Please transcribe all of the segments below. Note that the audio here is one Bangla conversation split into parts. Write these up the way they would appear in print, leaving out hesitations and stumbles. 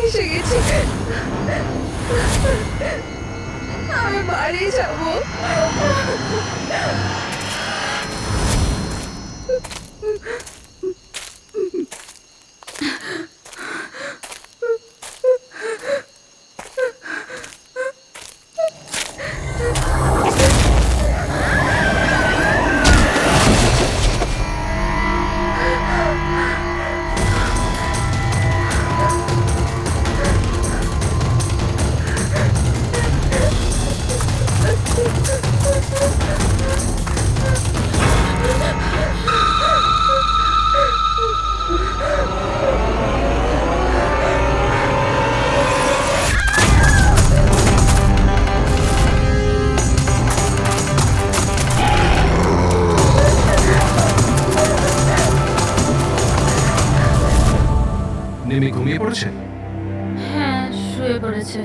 এসে গেছি, আমি বাড়ি যাবো। নেমে ঘুমিয়ে পড়েছে? হ্যাঁ, শুয়ে পড়েছে।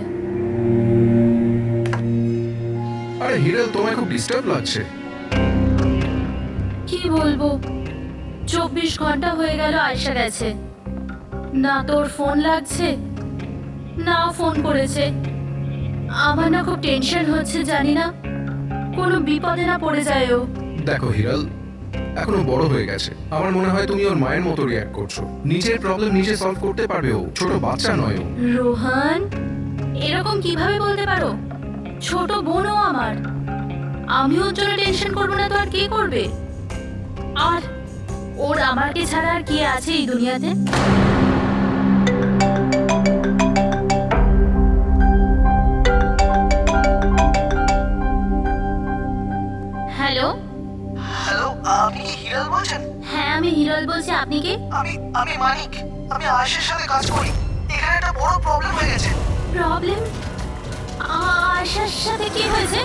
আরে হিরাল, তোমায় খুব ডিস্টার্ব লাগছে। কি বলবো, 24 ঘন্টা হয়ে গেল আয়শা গেছে, না তোর ফোন লাগছে না ফোন করেছে। আমার না খুব টেনশন হচ্ছে, জানি না কোনো বিপদে না পড়ে যায় ও। দেখো হিরাল, এখনো বড় হয়ে গেছে। আমার মনে হয় তুমি ওর মায়ের মতো রিয়াক্ট করছো। নিজের প্রবলেম নিজে সলভ করতে পারবে ও, ছোট বাচ্চা নয় ও। রোহান, এরকম কিভাবে বলতে পারো? ছোট বোনও আমার, আমি ওর জন্য টেনশন করবো না তো আর কে করবে? আর ওর আমাকে ছাড়া আর কে আছে এই দুনিয়াতে? হ্যালো হ্যালো, আপনি কি হিরাল বলছেন? হ্যাঁ, আমি হিরল বলছি। আপনি কে? আমি আমি মানিক। আমি আয়েশের সাথে কাজ করি। এখানে একটা বড় প্রবলেম হয়ে গেছে। প্রবলেম? আয়শার সাথে কি হয়েছে?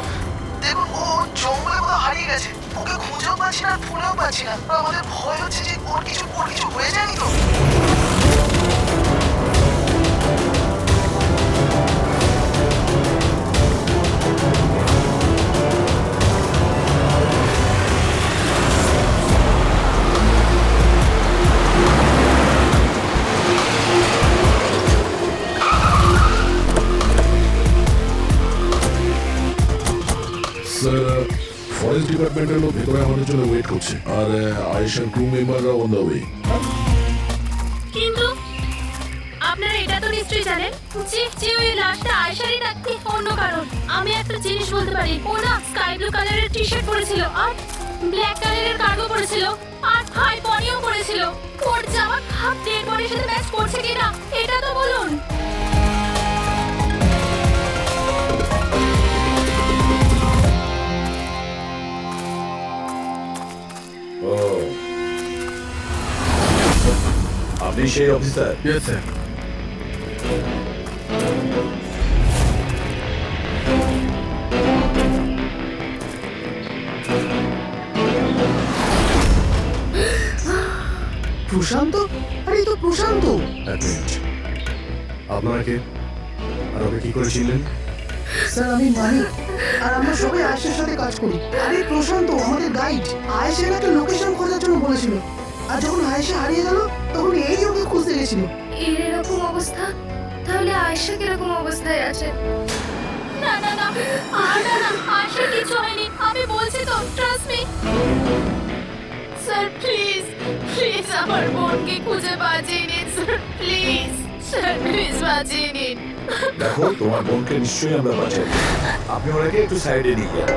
দেখুন, ও জঙ্গলে কোথাও হারিয়ে গেছে। ওকে খুঁজেও পাচ্ছি না, ফোনেও পাচ্ছি না। আর আমাদের ভয় হচ্ছে যে ওর কিছু হয়ে যায়নি তো। স্যার, ফরেস্ট ডিপার্টমেন্টের লোক ভেতরে আমাদের জন্য ওয়েট করছে, আর আয়েশার ক্রু মেম্বাররা অন দ্য ওয়ে। কিন্তু আপনারা এটা তো নিশ্চয়ই জানেন যে ওই লাশটা আয়শারই নাকি অন্য কারণ। আমি একটা জিনিস বলতে পারি, ও না স্কাই ব্লু কালারের টি শার্ট পরেছিল আর ব্ল্যাক কালারের কার্গো পরেছিল আর হাই পনিও পরেছিল। ওর জামা হাফ ডেড বডির সাথে ম্যাচ করছে কিনা এটা তো বলুন। আপনি সেই অফিসার? Yes sir. প্রশান্ত? আরে, তো প্রশান্ত। এক মিনিট, আপনারা কে আর ওকে কি করে চিনলেন? স্যার, আমি মানিক, আর আমরা সবাই আয়েশের সাথে কাজ করি। আরে প্রশান্ত আমাদের গাইড। আয়েশের একটা লোকেশন খোঁজার জন্য বলেছিল, আর যখন আয়েশা হারিয়ে গেল তখন এই ওকে খুঁজতে গেছিল। এর এরকম অবস্থা, তাহলে আয়েশা কিরকম অবস্থায় আছে? না না না, না আয়শা কিছু হয়নি, আমি বলছি তো, trust me. Sir please please আমার বোনকে খুঁজে বাঁচিয়ে নিন স্যার, প্লিজ স্যার, প্লিজ বাঁচিয়ে নিন। দেখো, তোমার বোনকে নিশ্চয়ই আমরা বাঁচাই। আপনি ওনাকে একটু সাইডে নিয়ে যান।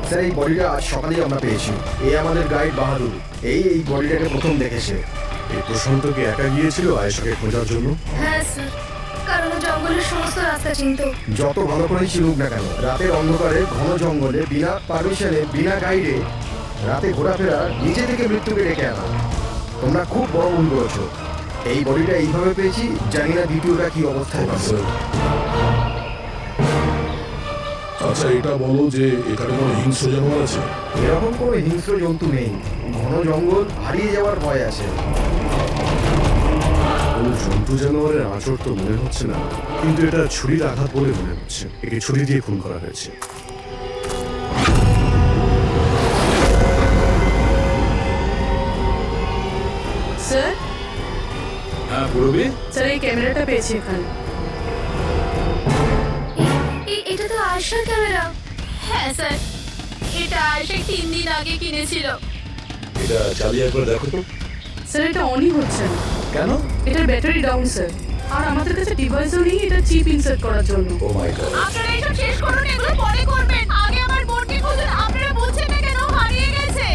স্যার, এই বডিটা আজ সকালেই আমরা পেয়েছি। এই আমাদের গাইড বাহাদুর, এই বডিটাকে প্রথম দেখেছে। এই প্রশান্তকে একা গিয়েছিল আয়েশাকে খোঁজার জন্য? হ্যাঁ স্যার, কারণ ও জঙ্গলের সমস্ত রাস্তা চিনত। যত ভালো করেই চিনুক না কেন, রাতের অন্ধকারে ঘন জঙ্গলে বিনা পারমিশনে বিনা গাইডে রাতে ঘোরাফেরা নিজে থেকে মৃত্যুকে ডেকে আনা। তোমরা খুব বড় ভুল করেছো। এই বডিটা এইভাবে পেয়েছি, জানি না দ্বিতীয়টা কি অবস্থায় আছে। আচ্ছা, এটা বলো যে এখানে কোনো হিংস্র জানোয়ার আছে? এরকম কোনো হিংস্র জন্তু নেই। ঘন জঙ্গল, হারিয়ে যাওয়ার ভয় আছে। কোনো জন্তু জানোয়ারের আঁচড় তো মনে হচ্ছে না, কিন্তু এটা ছুরির আঘাত বলে মনে হচ্ছে। একে ছুরি দিয়ে খুন করা হয়েছে। স্যার হ্যাঁ পূরবী, স্যার এই ক্যামেরাটা পেয়েছি এখানে। এটা তো আয়শার ক্যামেরা। হ্যাঁ স্যার, এটা আয়েশা 3 দিন আগে কিনেছিল। এটা চালিয়ে একবার দেখো তো। স্যার এটা অনই হচ্ছে না। কেন? এটার ব্যাটারি ডাউন স্যার। আর আমাদের কাছে ডিভাইসও নেই এটা চিপ ইনসার্ট করার জন্য। ও মাই গড। আপনারা এসব শেষ করুন, এগুলো পরে করবেন। আগে আমার বোনকে খুঁজুন। আপনারা বলছেন না কেন হারিয়ে গেছে?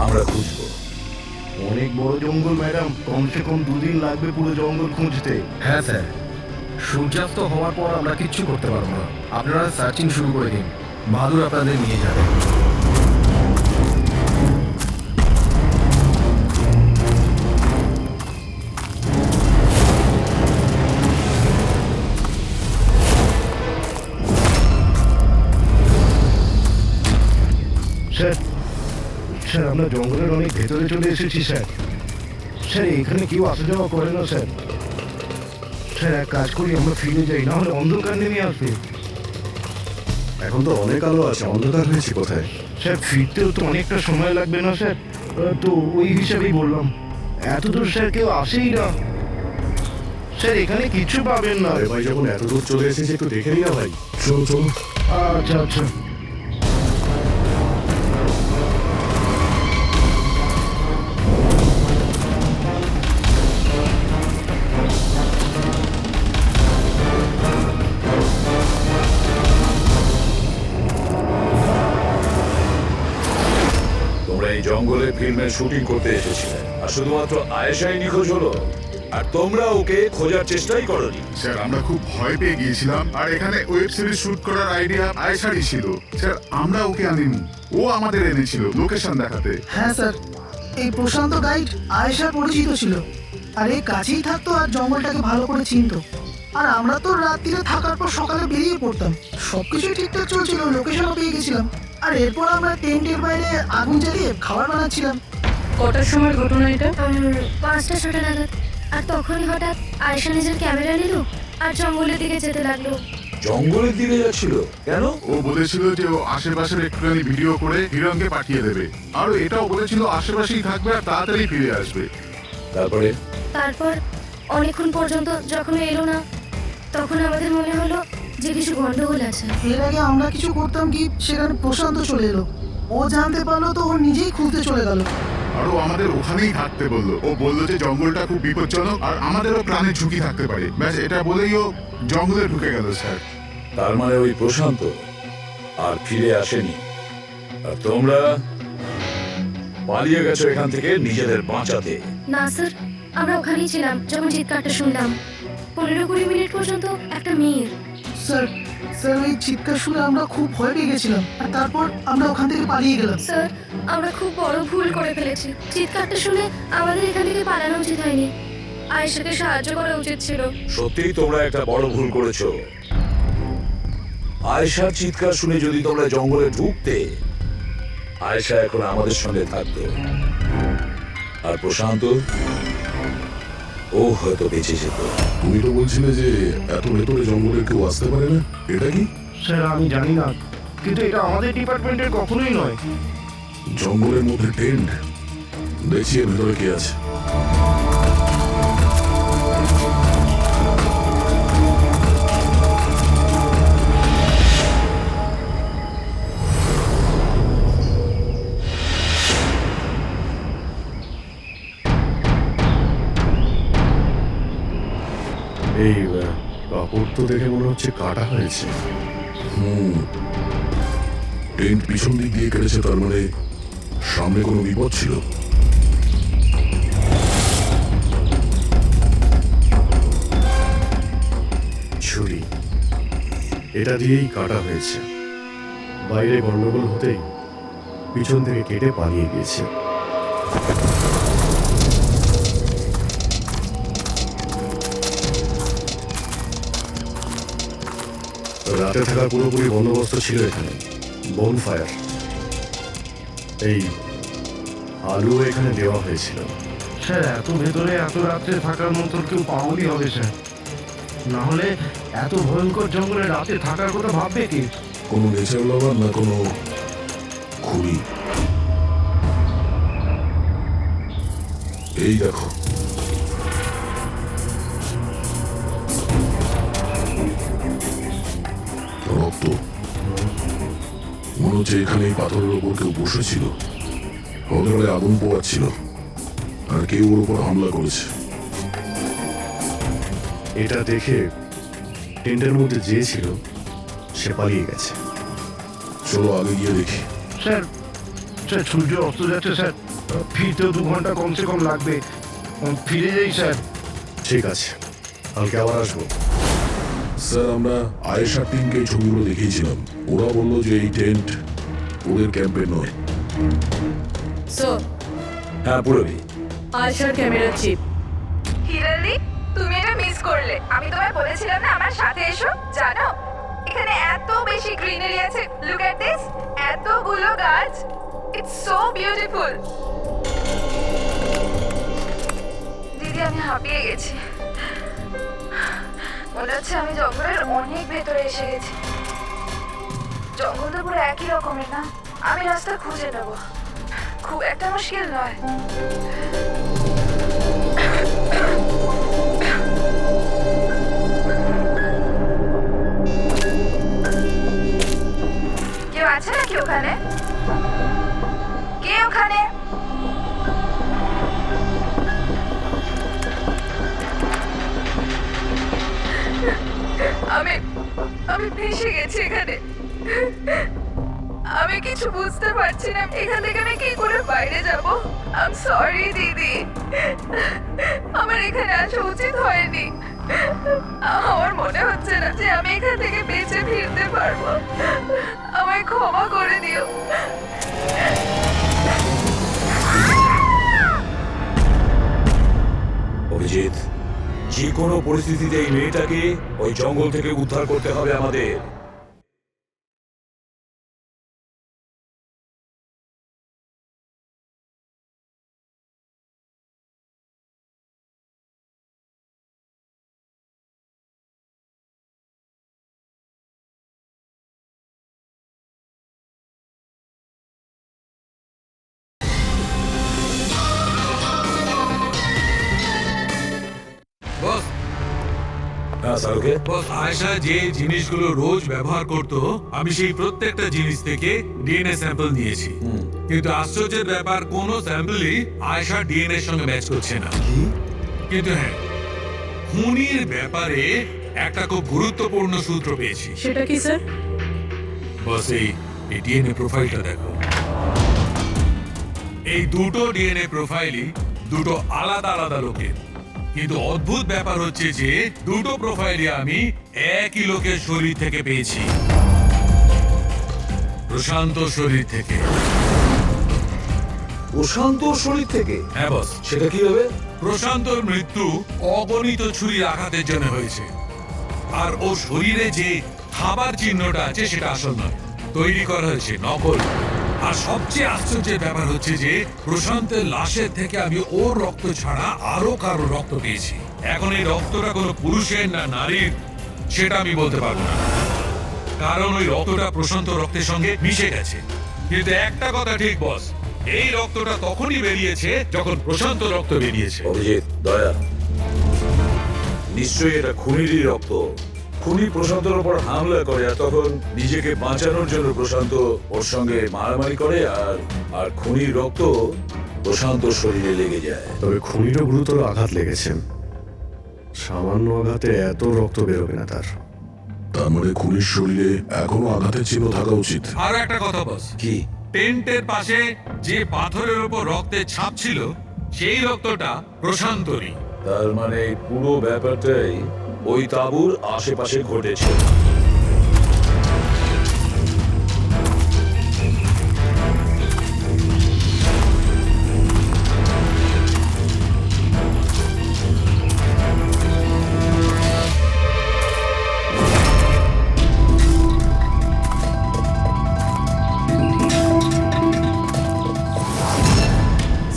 আমরা খুঁজবো। অনেক বড় জঙ্গল ম্যাডাম, কমসে কম 2 দিন লাগবে পুরো জঙ্গল খুঁজতে। হ্যাঁ স্যার, সূর্যাস্ত হওয়ার পর আমরা কিচ্ছু করতে পারবো না। আপনারা সার্চিং শুরু করে দিন, বাহাদুর আপনাদের নিয়ে যাবে। স্যার স্যার আমরা জঙ্গলের অনেক ভেতরে চলে এসেছি স্যার। স্যার এখানে কেউ আসা যাওয়া করে না স্যার। স্যার এক কাজ করি, আমরা ফিরে যাই, না হলে অন্ধকার নেমে আসবে। এখন তো অনেক আলো আছে, অন্ধকার হয়েছে কোথায়? স্যার ফিরতেও তো অনেকটা সময় লাগবে না স্যার? তো ওই হিসাবেই বললাম, এত দূর স্যার কেউ আসেই না। স্যার এখানে কিছু পাবেন না। আরে ভাই, যখন এত দূর চলে এসেছে একটু দেখে নি না ভাই। চলো চলো। আচ্ছা আচ্ছা। তোমরা এই জঙ্গলে ফিল্মের শুটিং করতে এসেছিলে, আর শুধুমাত্র আয়েশাই নিখোঁজ হলো, আর তোমরা ওকে খোঁজার চেষ্টাই করনি। স্যার আমরা খুব ভয় পেয়ে গিয়েছিলাম, আর এখানে ওয়েব সিরিজ শুট করার আইডিয়া আয়েশারই ছিল। স্যার আমরা ওকে আনিনি, ও আমাদের এনেছিল লোকেশন দেখাতে। হ্যাঁ স্যার, এই প্রশান্ত গাইড আয়েশার পরিচিত ছিল, আর এই কাছেই থাকতো আর জঙ্গলটাকে ভালো করে চিনতো। আর আমরা তো রাত্রিরে থাকার পর সকালে বেরিয়ে পড়তাম, সবকিছুই ঠিকঠাক চলছিল, লোকেশনও পেয়ে গেছিলাম। আর এরপর আমরা টেন্টের বাইরে আগুন জ্বালিয়ে খাবার বানাচ্ছিলাম। কটার সময় ঘটনা এটা? 5টা 6টা নাগাদ। আর তখনই হঠাৎ আয়েশা নিজের ক্যামেরা নিল আর জঙ্গলের দিকে যেতে লাগলো। জঙ্গলের দিকে যাচ্ছিল কেন? ও বলেছিল যে ও আশেপাশের একটুখানি ভিডিও করে হিরণকে পাঠিয়ে দেবে, আর এটাও বলেছিল আশেপাশেই থাকবে আর তাড়াতাড়ি ফিরে আসবে। তারপর অনেকক্ষণ পর্যন্ত যখন এলো না, তখন আমাদের মনে হলো যে কিছু গন্ডগোল আছে। এর আগে আমরা কিছু করতাম কি, সেখানে প্রশান্ত চলে এলো। ও জানতে পারলো তো ও নিজেই খুঁজতে চলে গেল। আর ও আমাদের ওখানেই থাকতে বললো। ও বললো যে জঙ্গলটা খুব বিপজ্জনক আর আমাদেরও প্রাণের ঝুঁকি থাকতে পারে। ব্যাস এটা বলেই ও জঙ্গলে ঢুকে গেল স্যার। তার মানে ওই প্রশান্ত আর ফিরে আসেনি, আর তোমরা পালিয়ে গেছো এখান থেকে নিজেদের বাঁচাতে। না স্যার, আমরা ওখানেই ছিলাম যখন চিৎকারটা শুনলাম। 15-20 মিনিট পর্যন্ত একটা মেয়ের। স্যার স্যার ওই চিৎকার শুনে আমরা খুব ভয় পেয়ে গেছিলাম, আর তারপর আমরা ওখান থেকে পালিয়ে গেলাম। স্যার আমরা খুব বড় ভুল করে ফেলেছি। চিৎকারটা শুনে আমাদের এখান থেকে পালানো উচিত হয়নি, আয়েশাকে সাহায্য করা উচিত ছিল। সত্যিই তোমরা একটা বড় ভুল করেছো। আয়েশার চিৎকার শুনে যদি তোমরা জঙ্গলে ঢুকতে, আয়েশা এখন আমাদের সঙ্গে থাকতো, আর প্রশান্ত ও হয়তো বেঁচে যেত। তুমি তো বলছিলে যে এত ভেতরে জঙ্গলে কেউ আসতে পারে না, এটা কি? স্যার আমি জানি না, কিন্তু এটা আমাদের ডিপার্টমেন্টের কখনোই নয়। জঙ্গলের মধ্যে টেন্ট, দেখছি এর ভেতরে কে আছে। এই কাপড় তো দেখে মনে হচ্ছে কাটা হয়েছে। টেন্ট পিছন দিক দিয়ে কেটেছে, তার মানে সামনে কোনো বিপদ ছিল। ছুরি, এটা দিয়েই কাটা হয়েছে। বাইরে গন্ডগোল হতেই পিছন থেকে কেটে পালিয়ে গিয়েছে। রাতে থাকার পুরোপুরি বন্দোবস্ত ছিল এখানে, বনফায়ার। এই আলু এখানে দেওয়া হয়েছিল। স্যার এত ভেতরে এত রাত্রে থাকার মতো কেউ পাগলই হবে স্যার, না হলে এত ভয়ঙ্কর জঙ্গলে রাতে থাকার কথা ভাববে কি? কোনো নেচার লাভার না কোনো খুনি। এই দেখো, রক্ত। মনে হচ্ছে এখানে এই পাথরের ওপর কেউ বসেছিল, অন্ধকারে আগুন পোয়াচ্ছিল, আর কেউ ওর উপর হামলা করেছে। এটা দেখে টেন্টের মধ্যে যে ছিল সে পালিয়ে গেছে। চলো আগে গিয়ে দেখি। স্যার স্যার সূর্য অস্ত যাচ্ছে স্যার, ফিরতেও 2 ঘন্টা কমসে কম লাগবে। ফিরে যাই স্যার। ঠিক আছে, কালকে আবার আসবো। স্যার, আমরা আয়েশার টিমকে এই ছবিগুলো দেখিয়েছিলাম। ওরা বললো যে এই টেন্ট ওদের ক্যাম্পের নয়। সো হ্যাঁ, পুরবি। আয়শার ক্যামেরা চিপ। হিরালি, তুমি এটা মিস করলে। আমি তোমায় বলেছিলাম না আমার সাথে এসো। জানো এখানে এত বেশি গ্রিনারি আছে। লুক এট দিস, এতগুলো গাছ। It's so beautiful. দিদি, আমি হাঁপিয়ে গেছি। মনে হচ্ছে আমি জঙ্গলের অনেক ভেতরে এসে গেছি। জঙ্গল তো পুরো একই রকমের না? আমি রাস্তা খুঁজে নেব, খুব একটা মুশকিল নয়। কেউ আছে নাকি ওখানে? কে ওখানে? আমি ভেসে গেছি এখানে। আমি কিছু বুঝতে পারছি না। এখান থেকে আমি কি করে বাইরে যাব? আই এম সরি দিদি, আমার এখানে আসা উচিত হয়নি। আমার মনে হচ্ছে না যে আমি এখান থেকে বেঁচে ফিরতে পারবো। আমায় ক্ষমা করে দিও। অভিজিৎ, যে কোনো পরিস্থিতিতে এই মেয়েটাকে ওই জঙ্গল থেকে উদ্ধার করতে হবে আমাদের। বস, হ্যাঁ সারুকে। বস, আয়েশা যে জিনিসগুলো রোজ ব্যবহার করত, আমি সেই প্রত্যেকটা জিনিস থেকে ডিএনএ স্যাম্পল নিয়েছি। কিন্তু আশ্চর্যের ব্যাপার, কোনো স্যাম্পলই আয়েশার ডিএনএ সঙ্গে ম্যাচ করছে না। কিন্তু হ্যাঁ, খুনির ব্যাপারে একটা খুব গুরুত্বপূর্ণ সূত্র পেয়েছি। সেটা কি স্যার? বস, এই ডিএনএ প্রোফাইলটা দেখো। এই দুটো ডিএনএ প্রোফাইলই দুটো আলাদা আলাদা লোকের। কিন্তু অদ্ভুত ব্যাপার হচ্ছে যে দুটো প্রোফাইলই আমি একই লোকের শরীর থেকে পেয়েছি, প্রশান্ত শরীর থেকে। প্রশান্ত শরীর থেকে? হ্যাঁ বস। সেটা কিভাবে? প্রশান্তর মৃত্যু অগণিত ছুরির আঘাতের জন্য হয়েছে, আর ও শরীরে যে খাবার চিহ্নটা আছে সেটা আসল নয়, তৈরি করা হয়েছে নকল। আর সবচেয়ে আশ্চর্যের ব্যাপার হচ্ছে যে প্রশান্তের লাশের থেকে আমি ওর রক্ত ছাড়া আরো কারো রক্ত পেয়েছি। এখন এই রক্তটা কোনো পুরুষের না নারীর সেটা আমি বলতে পারবো না, কারণ ওই রক্তটা প্রশান্ত রক্তের সঙ্গে মিশে গেছে। কিন্তু একটা কথা ঠিক বস, এই রক্তটা তখনই বেরিয়েছে যখন প্রশান্ত রক্ত বেরিয়েছে। অভিজিৎ, দয়া, নিশ্চয়ই এটা খুনিরই রক্ত। খুনি প্রশান্তর উপর হামলা করে, আর তখন নিজেকে বাঁচানোর জন্য প্রশান্ত ওর সঙ্গে মারামারি করে, আর খুনির রক্ত প্রশান্ত শরীরে লেগে যায়। তবে খুনিরও গুরুতর আঘাত লেগেছে। সামান্য আঘাতে এত রক্ত বেরোবে না তার। তার মানে খুনির শরীরে এখনো আঘাতের চিহ্ন থাকা উচিত। আর একটা কথা বস, কি? টেন্টের পাশে যে পাথরের উপর রক্তের ছাপ ছিল সেই রক্তটা প্রশান্তরই। তার মানে পুরো ব্যাপারটাই ওই তাঁবুর আশেপাশে ঘটেছে।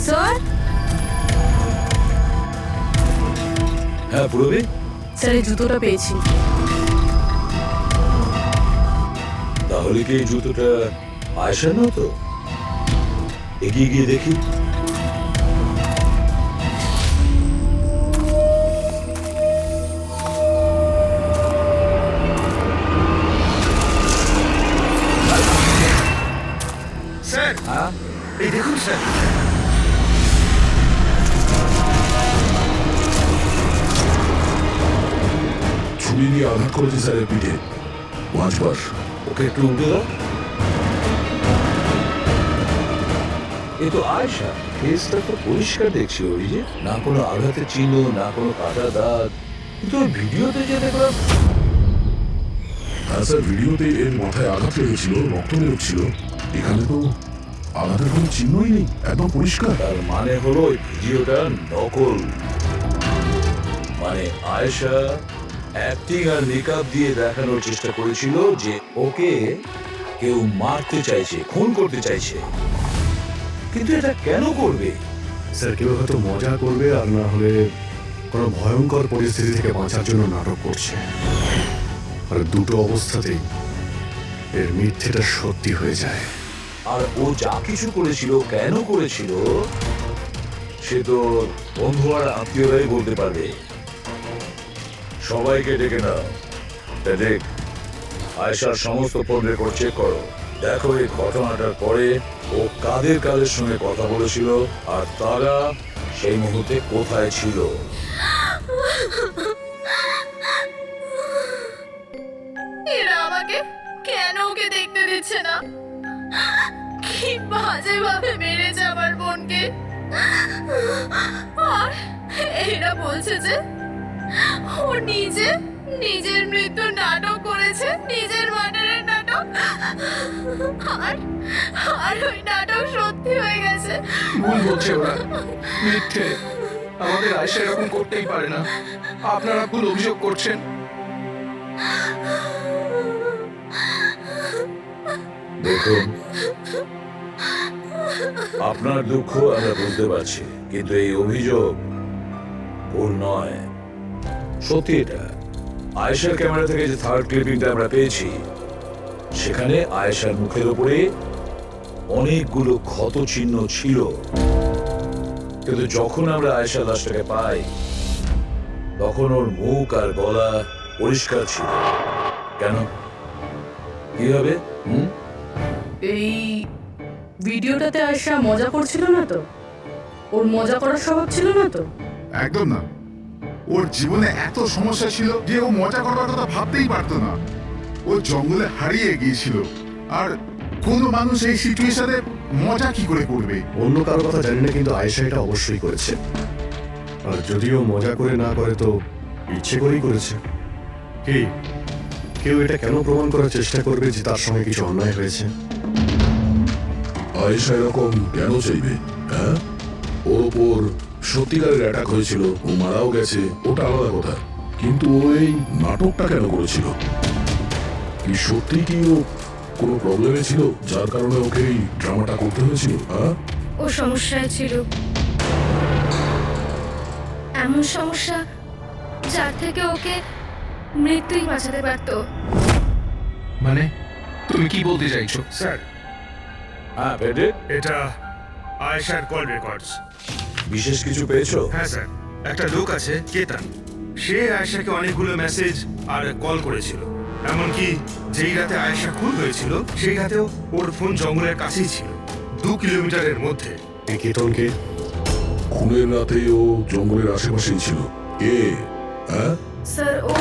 স্যার? হ্যাঁ পুরবি? স্যার, এই জুতোটা পেয়েছি। তাহলে কি এই জুতোটা আয়েশার না? তো এগিয়ে গিয়ে দেখি। ছুরি দিয়ে আঘাত করেছে স্যারের পিঠে 5 বার। ওকে একটু উল্টে দাও। এ তো আয়শা, ফেসটা তো পরিষ্কার দেখছি অভিজিৎ, না কোনো আঘাতের চিহ্ন, না কোনো কাটা দাগ। কিন্তু ওই ভিডিওতে যে দেখলাম। হ্যাঁ স্যার, ভিডিওতে এর মাথায় আঘাত লেগেছিল, রক্ত বেরোচ্ছিল। এখানে তো আঘাতের কোনো চিহ্নই নেই, একদম পরিষ্কার। তার মানে হলো ওই ভিডিওটা নকল। মানে আয়েশা অ্যাক্টিং আর মেকআপ দিয়ে দেখানোর চেষ্টা করেছিল যে ওকে কেউ মারতে চাইছে, খুন করতে চাইছে। কিন্তু এটা কেন করবে? স্যার, কেউ হয়তো মজা করবে, আর না হলে কোনো ভয়ঙ্কর পরিস্থিতি থেকে বাঁচার জন্য নাটক করছে। আর দুটো অবস্থাতেই এর মিথ্যেটা সত্যি হয়ে যায়। আর ও যা কিছু করেছিল, কেন করেছিল, সে তো বন্ধু আর আত্মীয়রাই বলতে পারবে। সবাইকে ডেকে নাও। দেখ, আয়েশার সমস্ত ফোন রেকর্ড চেক করো। দেখো এই ঘটনাটার পরে ও কাদের কাদের সঙ্গে কথা বলেছিল আর তারা সেই মুহূর্তে কোথায় ছিল। এরা আমাকে কেন ওকে দেখতে দিচ্ছে না? কি বাজে ভাবে মেরেছে আমার বোনকে। আর এরা বলছে যে ও নিজের মৃত্যুর নাটক করেছে, নিজের মার্ডারের নাটক। আর ওই নাটক সত্যি হয়ে গেছে। ভুল বলছে ওরা, মিথ্যে। আমাদের আয়শা এরকম করতেই পারে না। আপনারা ভুল অভিযোগ করছেন। দেখুন, আপনার দুঃখ আমরা বুঝতে পারছি, কিন্তু এই অভিযোগ ভুল নয়, সত্যি। এটা আয়েশার ক্যামেরা থেকে যে থার্ড ক্লিপিংটা আমরা পেয়েছি, সেখানে আয়েশার মুখের উপরে অনেকগুলো ক্ষত চিহ্ন ছিল। কিন্তু যখন আমরা আয়েশার লাশটাকে পাই, তখন ওর মুখ আর গলা পরিষ্কার ছিল। কেন? কি হবে? এই ভিডিওটাতে আয়শা মজা করছিল না তো? ওর মজা করার স্বভাব ছিল না তো? একদম না। ওর জীবনে এত সমস্যা ছিল যে ও মজা করার কথা ভাবতেই পারতো না। ও জঙ্গলে হারিয়ে গিয়েছিল, আর কোনো মানুষ এই সিচুয়েশনে মজা কি করে করবে? অন্য কারো কথা জানি না, কিন্তু আয়েশা এটা অবশ্যই করেছে। আর যদিও মজা করে না করে, তো ইচ্ছে করেই করেছে। কি কেউ এটা কেন প্রমাণ করার চেষ্টা করবে যে তার সঙ্গে কিছু অন্যায় হয়েছে? আয়েশা এরকম কেন চাইবে? হ্যাঁ, ওর ওপর সত্যিকারের অ্যাটাক হয়েছিল, ও মারাও গেছে, ওটা আলাদা কথা। কিন্তু ও এই নাটকটা কেন করেছিল? কি সত্যি কি ও কোনো প্রবলেমে ছিল যার কারণে ওকে এই ড্রামাটা করতে হয়েছিল? হ্যাঁ, ও সমস্যায় ছিল, এমন সমস্যা যার থেকে ওকে মৃত্যুই বাঁচাতে পারতো। মানে তুমি কি বলতে চাইছো? স্যার, হ্যাঁ পেটে এটা আয়েশার কল রেকর্ডস। বিশেষ কিছু পেয়েছো? হ্যাঁ স্যার, একটা লোক আছে কেতান, সে আয়েশাকে অনেকগুলো মেসেজ আর কল করেছিল। এমনকি যেই রাতে আয়েশা খুন হয়েছিল, সেই রাতেও ওর ফোন জঙ্গলের কাছেই ছিল, 2 কিলোমিটারের মধ্যে। এই কেতনকে খুনের রাতে ও জঙ্গলের আশেপাশেই ছিল। কে? হ্যাঁ, স্যার, ও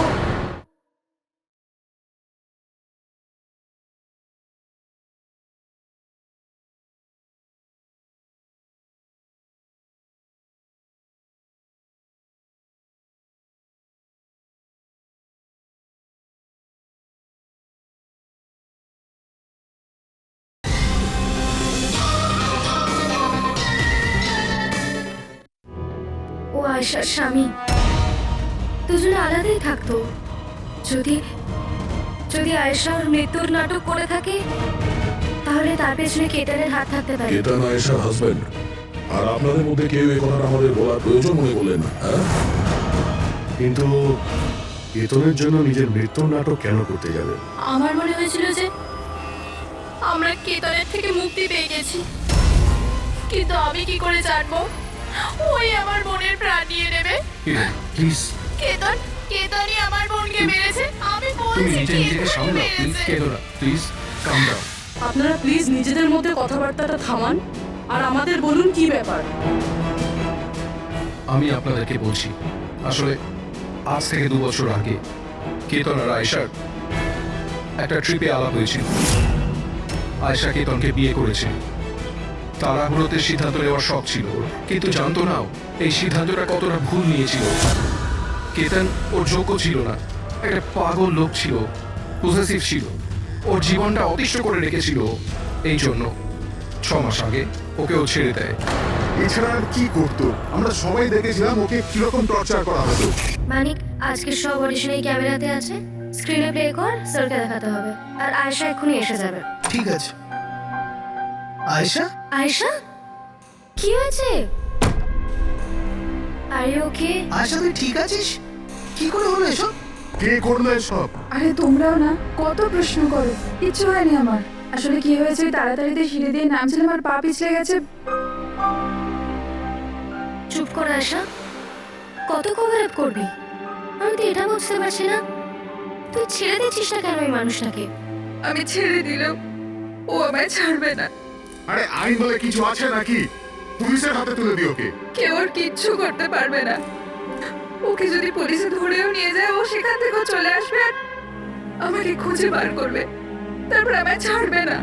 আয়েশার স্বামী। দুজনে আলাদাই থাকতো। যদি আয়েশা ওর মৃত্যুর নাটক করে থাকে, তাহলে তার পেছনে কেতানের হাত থাকতে পারে। কেতান আয়েশার হাজবেন্ড, আর আপনাদের মধ্যে কেউ এই কথাটা আমাদের বলার প্রয়োজন মনে করলেন না? হ্যাঁ, কিন্তু কেতনের জন্য নিজের মৃত্যুর নাটক কেন করতে যাবে? আমার মনে হয়েছিল যে আমরা কেতনের থেকে মুক্তি পেয়ে গেছি, কিন্তু আমি কি করে জানবো ওই আমার বোনের প্রাণ নিয়ে নেবে? প্লিজ, কেতনই আমার বোনকে মেরেছে। আমি তুমি বলছি নিজেকে সামলাও। প্লিজ কেঁদো না, প্লিজ কাম ডাউন। আপনারা প্লিজ নিজেদের মধ্যে কথাবার্তাটা থামান আর আমাদের বলুন কি ব্যাপার। আমি আপনাদেরকে বলছি, আসলে আজ থেকে 2 বছর আগে কেতন আর আয়েশার একটা ট্রিপে আলাপ হয়েছিল। আয়েশা কেতনকে বিয়ে করেছে। তাড়াহুড়োতে সিদ্ধান্ত নেওয়ার শখ ছিল ওর, কিন্তু জানতো না এই সিদ্ধান্তটা কতটা ভুল নিয়েছিল। কেতন ওর যোগ্য ছিল না, একটা পাগল লোক ছিল, পজেসিভ ছিল, ওর জীবনটা অতিষ্ঠ করে রেখেছিল। এই জন্য 6 মাস আগে ওকে ও ছেড়ে দেয়। এছাড়া আর কি করতো? আমরা সবাই দেখেছিলাম ওকে কিরকম টর্চার করা হতো। মানিক, আজকের সব অডিশনে ক্যামেরাতে আছে, স্ক্রিনে প্লে কর, স্যারকে দেখাতে হবে। আর আয়েশা এক্ষুনি এসে যাবে। ঠিক আছে। আয়েশা, আয়েশা, কি হয়েছে? Are you okay? আয়েশা তুই ঠিক আছিস? কি করে হলো এসব? কে করলো এসব? আরে তোমরাও না কত প্রশ্ন করো, কিচ্ছু হয়নি আমার। আসলে কি হয়েছে, ওই তাড়াতাড়িতে সিঁড়ি দিয়ে নামছিলাম আর পা পিছলে গেছে। চুপ কর আয়েশা, কত কভার আপ করবি? আমি তো এটা বুঝতে পারছি না, তুই ছেড়ে দিচ্ছিস না কেন এই মানুষটাকে? আমি ছেড়ে দিলেও ও আমায় ছাড়বে না। আরে আইন বলে কিছু আছে নাকি? পুলিশের হাতে তুলে দিও ওকে। কেউ ওর কিচ্ছু করতে পারবে না। ওকে যদি পুলিশে ধরেও নিয়ে যায়, ও সেখান থেকেও চলে আসবে আর আমাকে খুঁজে বার করবে, তারপর আমায় ছাড়বে না।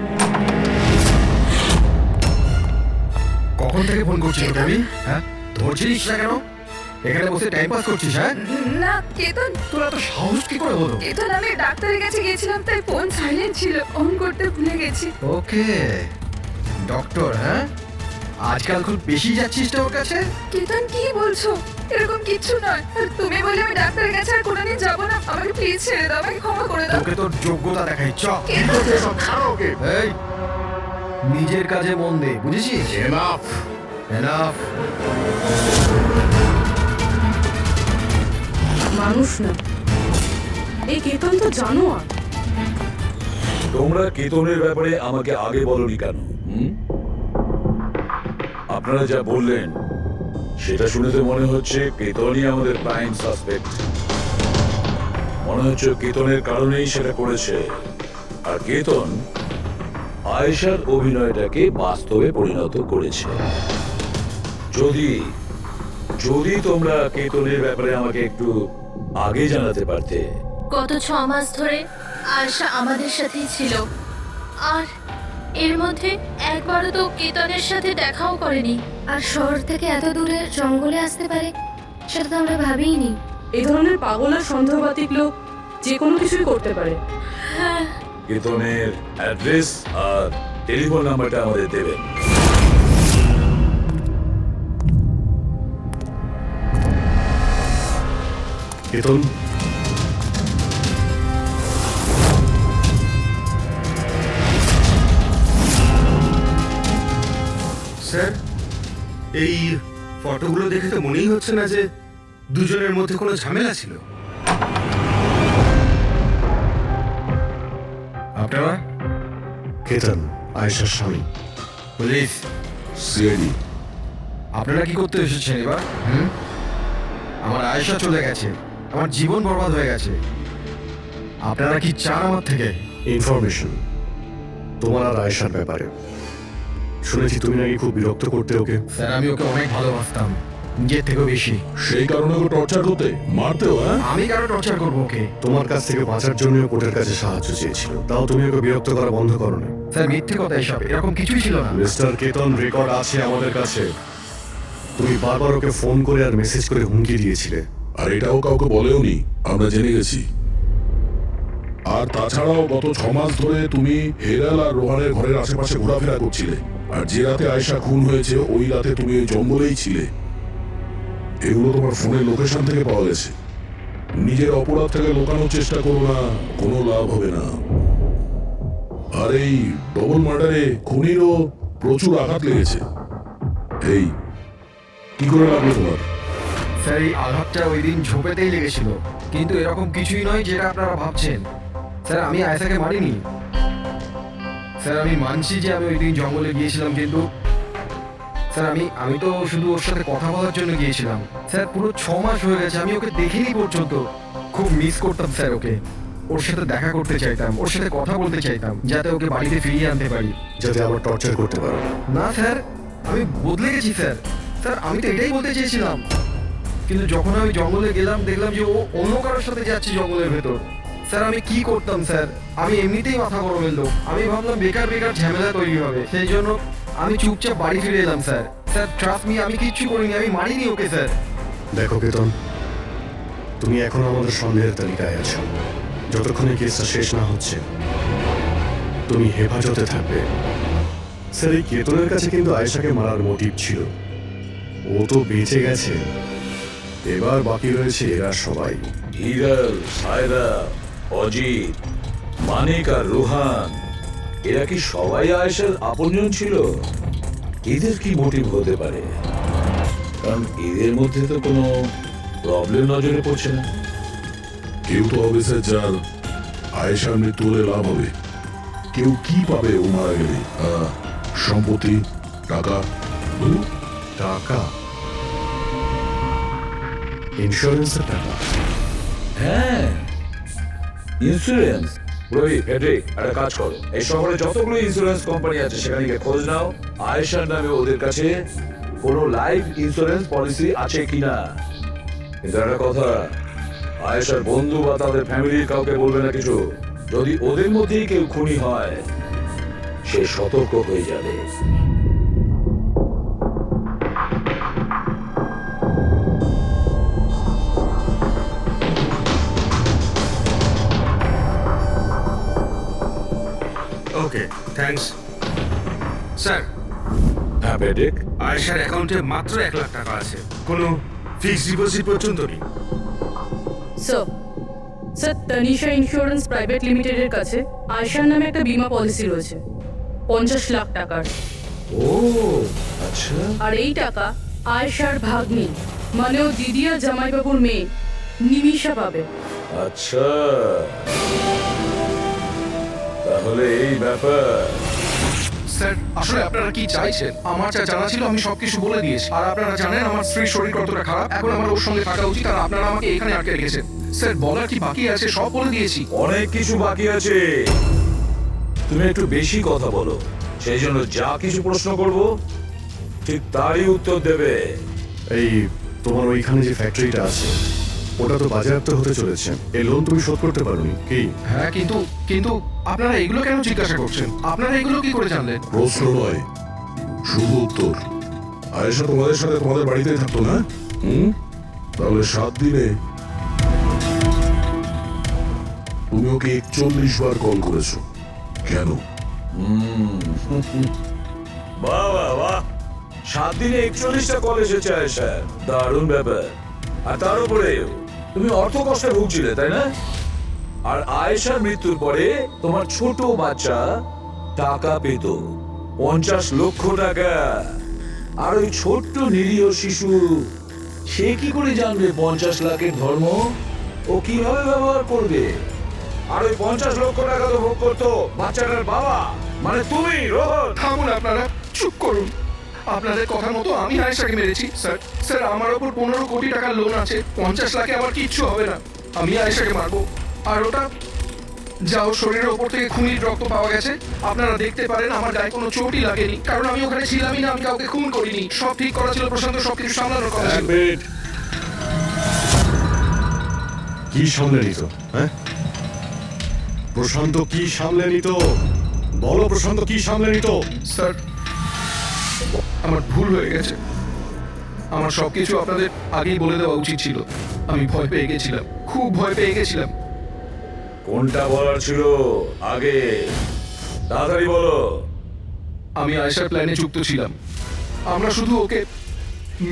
কখন থেকে ফোন করছিস তুমি? হ্যাঁ, ধরছিস না কেন? এখানে বসে টাইম পাস করছিস? হ্যাঁ, না কেতন, তোরা তো সাহস কি করে হলো? কেতন, আমি ডাক্তারের কাছে গিয়েছিলাম, তাই ফোন সাইলেন্ট ছিল, অন করতে ভুলে গেছি। ওকে, ডক্টর, হ্যাঁ আজকাল খুব বেশি যাচ্ছিস তো ওর কাছে? কেতন, কি বলছো? এরকম কিচ্ছু নয়। আর তুমি বলে আমি ডাক্তারের কাছে আর কোনোদিন যাবো না। আমাকে প্লিজ ছেড়ে দাও, আমাকে ক্ষমা করে দাও। তোকে তোর যোগ্যতা দেখাই, চ। এসব ছাড়ো ওকে। এই, নিজের কাজে মন দে, বুঝেছিস? এনাফ। এনাফ। মানুষ না, এই কেতন তো জানোয়ার। তোমরা কেতনের ব্যাপারে আমাকে আগে বলনি কেন? আপনারা যা বললেন সেটা শুনে তো মনে হচ্ছে কেতনই আমাদের প্রাইম সাসপেক্ট। মনে হচ্ছে কেতনের কারণেই সেটা করেছে। আর কেতন আয়েশার অভিনয়টাকে বাস্তবে পরিণত করেছে। যদি যদি তোমরা কেতনের ব্যাপারে আমাকে একটু আগে জানাতে পারতে। গত 6 মাস ধরে আয়েশা আমাদের সাথেই ছিল, আর এর মধ্যে একবারও তো কেতনের সাথে দেখাও করেনি। আর শহর থেকে এত দূরে জঙ্গলে আসতে পারে সেটা তো আমরা ভাবিইনি। এই ধরনের পাগল আর সন্দেহবাতিক লোক যে কোনো কিছুই করতে পারে। হ্যাঁ, কেতনের অ্যাড্রেস আর টেলিফোন নাম্বারটা আমাদের দেবেন। কেতন, স্যার, এই ফটোগুলো দেখে তো মনেই হচ্ছে না যে দুজনের মধ্যে কোনো ঝামেলা ছিল। আপনারা? কেতন আয়েশার স্বামী। পুলিশ। সিআইডি। আপনারা কি করতে এসেছেন এবার? আমার আয়েশা চলে গেছে, আমার জীবন বরবাদ হয়ে গেছে। আপনারা কি চান আমার থেকে? ইনফরমেশন তোমার আর আয়েশার ব্যাপারে। শুনেছি তুমি নাকি খুব বিরক্ত করতে ওকে। স্যার, আমি ওকে অনেক ভালোবাসতাম, নিজের থেকেও বেশি। সেই কারণে ওকে টর্চার করতে, মারতেও? হ্যাঁ, আমি কারো টর্চার করবো ওকে? তোমার কাছ থেকে বাঁচার জন্য কোর্টের কাছে সাহায্য চেয়েছিল, তাও তুমি ওকে বিরক্ত করা বন্ধ করো না। স্যার, মিথ্যে কথা এসব, এরকম কিছুই ছিল না। মিস্টার কেতন, রেকর্ড আছে আমাদের কাছে। তুমি বারবার ওকে ফোন করে আর মেসেজ করে হুমকি দিয়েছিলে। আর এটাও কাউকে বলেওনি, আমরা জেনে গেছি। আর তাছাড়াও গত 6 মাস ধরে তুমি হেরাল আর রোহানের ঘরের আশেপাশে ঘোরাফেরা করছিলে। আর যে রাতে আয়েশা খুন হয়েছে ওই রাতে তুমি ওই জঙ্গলেই ছিলে। এগুলো তোমার ফোনের লোকেশন থেকে পাওয়া গেছে। নিজের অপরাধ থেকে লুকানোর চেষ্টা করো না, কোনো লাভ হবে না। আর এই ডবল মার্ডারে খুনিরও প্রচুর আঘাত লেগেছে। এই কি করে লাগলো তোমার? স্যার, এই আঘাতটা ওই দিন ঝোপেতেই লেগেছিল, কিন্তু এরকম কিছুই নয় যেটা আপনারা ভাবছেন। স্যার, আমি আয়েশাকে মারিনি। স্যার, আমি মানছি যে আমি ওই দিন জঙ্গলে গিয়েছিলাম, কিন্তু স্যার আমি তো শুধু ওর সাথে কথা বলার জন্য গিয়েছিলাম। স্যার, পুরো 6 মাস হয়ে গেছে, আমি ওকে দেখিনি পর্যন্ত। খুব মিস করতাম স্যার ওকে। ওর সাথে দেখা করতে চাইতাম, ওর সাথে কথা বলতে চাইতাম, যাতে ওকে বাড়িতে ফিরিয়ে আনতে পারি, যাতে আবার টর্চার করতে পারো। না স্যার, আমি বদলে গেছি স্যার। স্যার, আমি তো এটাই বলতে চেয়েছিলাম। কিন্তু যখন আমি জঙ্গলে গেলাম দেখলাম যে ও অন্য কারোর সাথে যাচ্ছে জঙ্গলের ভেতর। স্যার আমি কি করতাম স্যার, আমি এমনিতেই মাথা গরমের লোক, আমি ভাবলাম বেকার বেকার ঝামেলা তৈরি হবে, সেই জন্য আমি চুপচাপ বাড়ি ফিরে এলাম স্যার। স্যার ট্রাস্ট মি, আমি কিচ্ছু করিনি, আমি মারিনি ওকে স্যার। দেখো কেতন, তুমি এখনো আমাদের সন্দেহের তালিকায় আছো। যতক্ষণ এই কেসটা শেষ না হচ্ছে তুমি হেফাজতে থাকবে। স্যার এই কেতনের কাছে কিন্তু আয়েশাকে মারার মোটিভ ছিল, ও তো বেঁচে গেছে, এবার বাকি রয়েছে এরা সবাই। হিরাল, সায়রা, অজিত, মানিক আর রুহান, এরা কি সবাই আয়েশার আপনজন ছিল? এদের কি মোটিভ হতে পারে? কারণ এদের মধ্যে তো কোনো প্রবলেম নজরে পড়ছে না। কেউ তো হবে স্যার যার আয়েশার মৃত্যু হলে লাভ হবে। কেউ কি পাবে ও মারা গেলে? সম্পত্তি, টাকা। টাকা? ইন্স্যুরেন্সের টাকা? হ্যাঁ, ইন্স্যুরেন্স। রবি, ফেডরিক, একটা কাজ করো, এই শহরে যতগুলো ইন্স্যুরেন্স কোম্পানি আছে সেখানে গিয়ে খোঁজ নাও আয়েশার নামে ওদের কাছে কোনো লাইফ ইন্স্যুরেন্স পলিসি আছে কিনা। কিন্তু একটা কথা, আয়েশার বন্ধু বা তাদের ফ্যামিলির কাউকে বলবে না কিছু। যদি ওদের মধ্যেই কেউ খুনি হয় সে সতর্ক হয়ে যাবে। ওকে, থ্যাঙ্কস স্যার। হ্যাঁ ফেডরিক, আয়েশার অ্যাকাউন্টে মাত্র 1 লাখ টাকা আছে, কোনো ফিক্সড ডিপোজিট পর্যন্ত নেই। স্যার তানিশা ইন্স্যুরেন্স প্রাইভেট লিমিটেডের কাছে আয়েশার নামে একটা বীমা পলিসি রয়েছে 50 লাখ টাকার। ও আচ্ছা। আর এই টাকা আয়েশার ভাগ্নি মানে ও দিদি আর জামাইবাবুর মেয়ে নিমিষা পাবে। আচ্ছা, তাহলে এই ব্যাপার। স্যার আসলে আপনারা কি চাইছেন? আমার যা জানা ছিল আমি সবকিছু বলে দিয়েছি, আর আপনারা জানেন আমার স্ত্রীর শরীর কতটা খারাপ, এখন আমার ওর সঙ্গে থাকা উচিত, আর আপনারা আমাকে এখানে আটকে রেখেছেন। স্যার বলার কি বাকি আছে? সব বলে দিয়েছি। অনেক কিছু বাকি আছে, তুমি একটু বেশি কথা বলো, সেই জন্য যা কিছু প্রশ্ন করব ঠিক তারই উত্তর দেবে। এই তোমার ওইখানে যে ফ্যাক্টরিটা আছে ওটা তো বাজেয়াপ্ত হতে চলেছে, এই লোন তুমি শোধ করতে পারোনি কি? হ্যাঁ, কিন্তু আপনারা এগুলো কেন জিজ্ঞাসা করছেন? আপনারা এগুলো কি করে জানলেন? প্রশ্ন নয়, শুধু উত্তর। আয়েশা তোমাদের সাথে তোমাদের বাড়িতেই থাকতো না? তাহলে 7 দিনে তুমি ওকে 41 বার কল করেছো কেন? বাহ বাহ বাহ, 7 দিনে 41টা কল এসেছে আয়েশা, দারুণ ব্যাপার। আর তার উপরে তুমি অর্থ কষ্টে ভুগছিলে, তাই না? আর আয়েশার মৃত্যুর পরে তোমার ছোট বাচ্চা টাকা পেত 50 লক্ষ টাকা। আর ওই ছোট্ট নিরীহ শিশু সে কি করে জানবে 50 লাখের ধর্ম? ও কিভাবে ব্যবহার করবে? আর ওই 50 লক্ষ টাকা তো ভোগ করতো বাচ্চাটার বাবা, মানে তুমি রোহন। থামুন আপনারা, চুপ করুন। আপনাদের কথা মতো আমি আয়েশাকে মেরেছি স্যার। আমার ওপর 15 কোটি টাকার লোন আছে, 50 লাখে আমার কিচ্ছু হবে না। আমি আয়েশাকে মারবো। আর ওটা যা ওর শরীরের ওপর থেকে খুনির রক্ত পাওয়া গেছে, আপনারা দেখতে পারেন আমার গায়ে কোনো চোটই লাগেনি, কারণ আমি ওখানে ছিলামই না, আমি কাউকে খুন করিনি। সব ঠিক করা ছিল, প্রশান্ত সবকিছু সামলানোর কথা ছিল। কি সামলে নিত? হ্যাঁ প্রশান্ত কি সামলে নিত? বলো প্রশান্ত কি সামলে নিত? স্যার আমার ভুল হয়ে গেছে, আমার সবকিছু আপনাদের আগেই বলে দেওয়া উচিত ছিল। আমি ভয় পেয়ে গেছিলাম, খুব ভয় পেয়ে গেছিলাম। কোনটা বলার ছিল আগে? তাড়াতাড়ি বলো। আমি আয়েশার প্ল্যানে যুক্ত ছিলাম। আমরা শুধু ওকে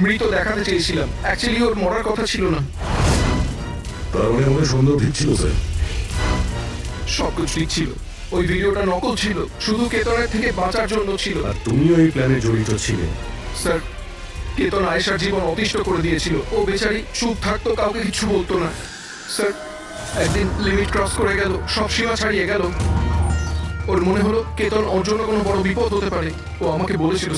মৃত দেখাতে চেয়েছিলাম, অ্যাকচুয়ালি ওর মরার কথা ছিল না। তার মানে আমাদের সন্দেহ ঠিক ছিল স্যার? সবকিছু ঠিক ছিল, ওই ভিডিওটা নকল ছিল, শুধু কেতনের থেকে বাঁচার জন্য ছিল। আর তুমিও এই প্ল্যানে জড়িত ছিলে? স্যার কেতন আয়েশার জীবন অতিষ্ঠ করে দিয়েছিল, ও বেচারি চুপ থাকতো, কাউকে কিছু বলতো না। স্যার একদিন লিমিট ক্রস করে গেল, সব সীমা ছাড়িয়ে গেল। ওর মনে হলো কেতন ওর জন্য কোনো বড় বিপদ হতে পারে, ও আমাকে বলেছিল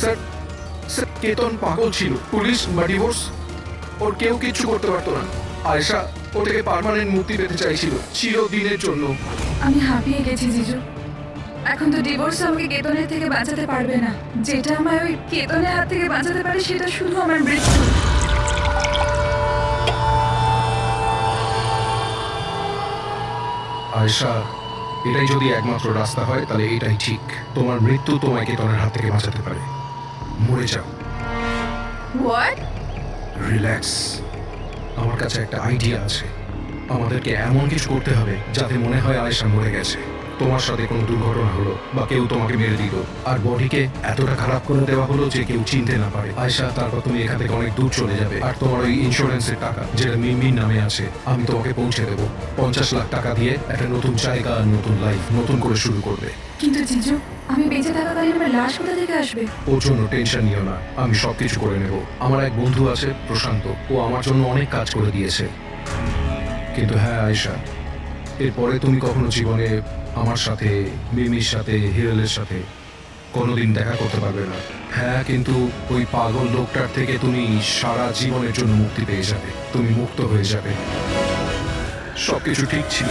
স্যার কেতন পাগল ছিল, পুলিশ বা ডিভোর্স ওর কেউ কিচ্ছু করতে পারতো না। আয়েশা ও থেকে পার্মানেন্ট মুক্তি পেতে চাইছিল, চিরদিনের জন্য। আমি হাঁপিয়ে গেছি জিজু। এখন তো ডিভোর্স আমাকে কেতনের থেকে বাঁচাতে পারবে না। যেটা আমায় ওই কেতনের হাত থেকে বাঁচাতে পারে সেটা শুধু আমার মৃত্যু। আয়েশা, এটাই যদি একমাত্র রাস্তা হয় তাহলে এটাই ঠিক। তোমার মৃত্যু তোমায় কেতনের হাত থেকে বাঁচাতে পারে। মরে যাও। হোয়াট? রিল্যাক্স, আমার কাছে একটা আইডিয়া আছে। আমাদেরকে এমন কিছু করতে হবে যাতে মনে হয় আয়েশা মরে গেছে। তোমার সাথে কোনো দুর্ঘটনা হলো বা কেউ তোমাকে মেরে দিল, আর বডিকে এতটা খারাপ করে দেওয়া হলো যে কেউ চিনতে না পারে আয়েশা। তারপর তুমি এখান থেকে অনেক দূর চলে যাবে, আর তোমার ওই ইন্স্যুরেন্সের টাকা যেটা মিনমিন নামে আছে আমি তোমাকে পৌঁছে দেবো। 50 লাখ টাকা দিয়ে একটা নতুন জায়গা, নতুন লাইফ, নতুন করে শুরু করবে। কিন্তু জিজু, আমি বেঁচে থাকাকালীন আমার লাশ কোথা থেকে আসবে? ওর জন্য টেনশন নিও না, আমি সবকিছু করে নেব। আমার এক বন্ধু আছে প্রশান্ত, ও আমার জন্য অনেক কাজ করে দিয়েছে। কিন্তু হ্যাঁ আয়েশা, এরপরে তুমি কখনো জীবনে আমার সাথে, মিমির সাথে, হিরেলের সাথে কোনোদিন দেখা করতে পারবে না। হ্যাঁ, কিন্তু ওই পাগল লোকটার থেকে তুমি সারা জীবনের জন্য মুক্তি পেয়ে যাবে। তুমি মুক্ত হয়ে যাবে। সবকিছু ঠিক ছিল,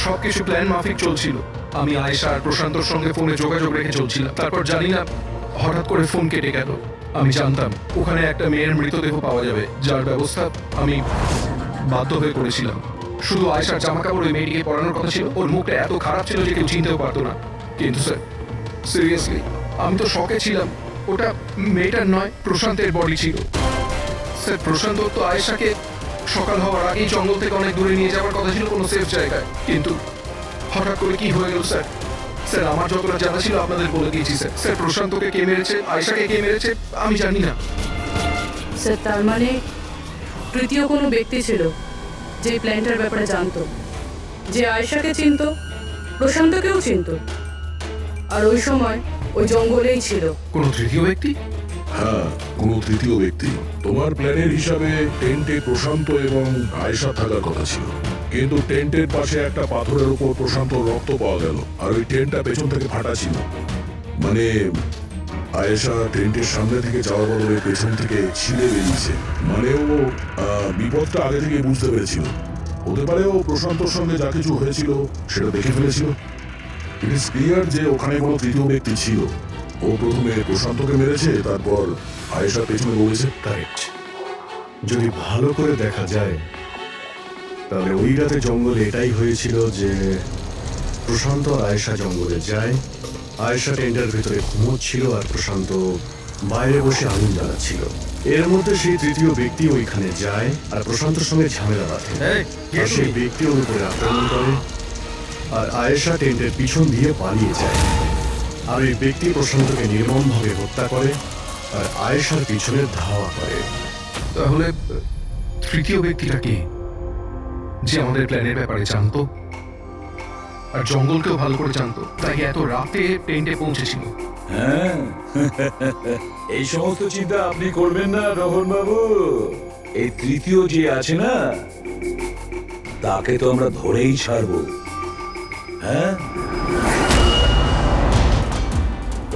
সবকিছু প্ল্যান মাফিক চলছিল। আমি আয়েশা আর প্রশান্তর সঙ্গে ফোনে যোগাযোগ রেখে চলছিলাম। তারপর জানি না হঠাৎ করে ফোন কেটে গেল। আমি জানতাম ওখানে একটা মেয়ের মৃতদেহ পাওয়া যাবে, যার ব্যবস্থা আমি বাধ্য হয়ে করেছিলাম। শুধু আয়েশার জামা কাপড় ওই মেয়েটিকে পরানোর কথা ছিল। ওর মুখটা এত খারাপ ছিল যে কেউ চিনতেও পারতো না। কিন্তু স্যার, সিরিয়াসলি আমি তো শকে ছিলাম। ওটা মেয়েটার নয়, প্রশান্তের বডি ছিল। স্যার, প্রশান্ত তো আয়েশাকে সকাল হওয়ার আগেই জঙ্গল থেকে অনেক দূরে নিয়ে যাওয়ার কথা ছিল, কোনো সেফ জায়গায়। কিন্তু হঠাৎ করে কি হয়ে গেল স্যার? স্যার, আমার যতটা জানা ছিল আপনাদের বলে দিয়েছি স্যার। স্যার, প্রশান্তকে কে মেরেছে, আয়েশাকে কে মেরেছে আমি জানি না। স্যার, তার মানে তৃতীয় কোনো ব্যক্তি ছিল যে প্ল্যানটার ব্যাপারে জানতো, যে আয়েশাকে চিনতো, প্রশান্তকেও চিনতো, আর ওই সময় ওই জঙ্গলেই ছিল। কোনো তৃতীয় ব্যক্তি? হ্যাঁ, কোনো তৃতীয় ব্যক্তি। তোমার প্ল্যানের হিসাবে টেন্টে প্রশান্ত এবং আয়েশা থাকার কথা ছিল, কিন্তু টেন্টের পাশে একটা পাথরের উপর প্রশান্ত রক্ত পাওয়া গেল, আর ওই টেন্টটা পেছন থেকে ফাটা ছিল। মানে আয়েশা টেন্টের সামনে থেকে যাওয়ার বদলে পেছন থেকে ছিঁড়ে বেরিয়েছে। মানে ও বিপদটা আগে থেকে বুঝতে পেরেছিল। হতে পারে ও প্রশান্তর সঙ্গে যা কিছু হয়েছিল সেটা দেখে ফেলেছিল। ইট ইজ ক্লিয়ার যে ওখানে কোনো তৃতীয় ব্যক্তি ছিল। ও প্রথমে প্রশান্তকে মেরেছে, তারপর আয়েশা পেছনে বলেছে। কারেক্ট। যদি ভালো করে দেখা যায় তাহলে ওই রাতে জঙ্গলে এটাই হয়েছিল যে প্রশান্ত আর আয়েশা জঙ্গলে যায়। আয়েশা টেন্টের ভিতরে ঘুমোচ্ছিল আর প্রশান্ত বাইরে বসে আগুন জ্বালাচ্ছিল। এর মধ্যে সেই তৃতীয় ব্যক্তি ওইখানে যায় আর প্রশান্তর সঙ্গে ঝামেলা বাঁধে। আর সেই ব্যক্তি ওর উপরে আক্রমণ করে, আর আয়েশা টেন্টের পিছন দিয়ে পালিয়ে যায়। আর ওই ব্যক্তি প্রশান্তকে নির্মমভাবে হত্যা করে আর আয়েশার পিছনে ধাওয়া করে। তাহলে তৃতীয় ব্যক্তিটা কে, যে আমাদের প্ল্যানের ব্যাপারে জানতো আর জঙ্গলকেও ভালো করে জানতো, তাই এত রাতে টেন্টে পৌঁছেছিল? হ্যাঁ, এই সমস্ত চিন্তা আপনি করবেন না রোহন বাবু। এই তৃতীয় যে আছে না, তাকে তো আমরা ধরেই ছাড়বো। হ্যাঁ,